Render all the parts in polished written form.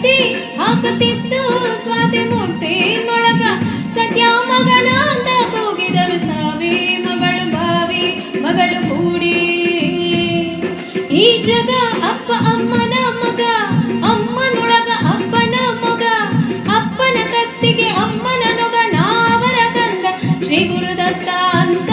ಎತ್ತಿ ಹಾಕುತ್ತಿತ್ತು ಸ್ವಾತಿ ಮುತ್ತಿನೊಳಗ ಸತ್ಯ ಮಗನ ಅಂತ ಕೂಗಿದರು ಸಾವಿ ಮಗಳು ಭಾವಿ ಮಗಳು ಕೂಡಿ ಈ ಜಗ ಅಪ್ಪ ಅಮ್ಮನ ಮಗ ಅಮ್ಮನೊಳಗ ಅಪ್ಪನ ಮಗ ಅಪ್ಪನ ಕತ್ತಿಗೆ ಅಮ್ಮನ ನೊಗ ನಾವರ ಕಂದ ಶ್ರೀ ಗುರುದತ್ತ ಅಂತ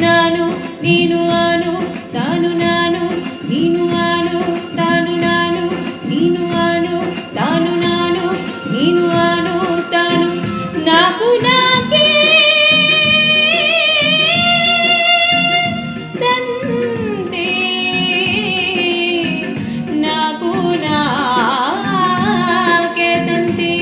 ನಾನು ನೀನು ಆನು ತಾನು ನಾನು ನೀನು ಆನು ತಾನು ನಾನು ನೀನು ಆನು ತಾನು ನಾನು ನೀನು ಆನು ತಾನು ನಾಕು ನಾಕೆ ತಂದೆ ನಾಕು ನಾಕೆ ತಂದೆ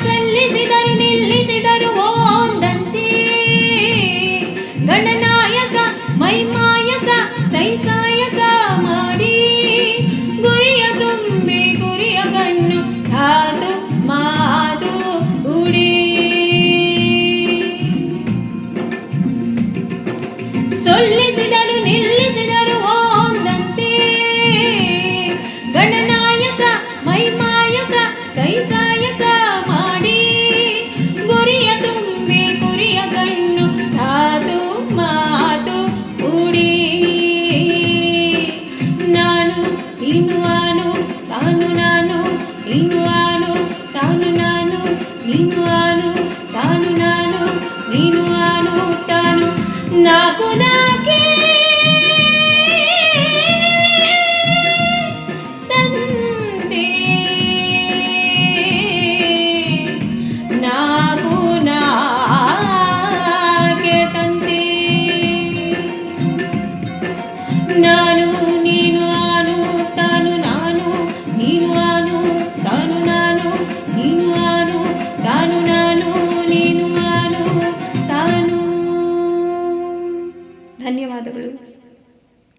ಸಲ್ಲಿಸಿದರು ನಿಲ್ಲಿಸಿದರು ಓಂದಂತೆ ಗಣನಾಯಕ ಮೈಮಾಯಕ ಸೈಸಾಯಕ ಮಾಡಿ ಗುರಿಯ ತುಂಬಿ ಗುರಿಯ ಕಣ್ಣು ಧಾತು ಮಾತು ಗುಡಿ ಸೊಲ್ಲಿಸಿದರು ನಿಲ್ಲಿಸಿದರು ಓಂದಂತೆ ಗಣನಾಯಕ ಮೈಮಾಯಕ ಸೈಸಾಯಕ ಮಾಡಿ ಗುರಿಯ ತುಂಬಿ ಗುರಿಯ ಕಣ್ಣು ಧಾತು ಮಾತು ಉಡಿ ನಾನು ನೀನು ಆನು ತಾನು ನಾನು ನೀನು ಆನು ತಾನು ನಾನು ನೀನು ಆನು ತಾನು ನಾನು ನೀನು ಆನು ತಾನು ನಾಕು ನಾಕೆ ತಂದೆ ನಾಕು ನಾಕೆ ತಂದೆ ನಾನು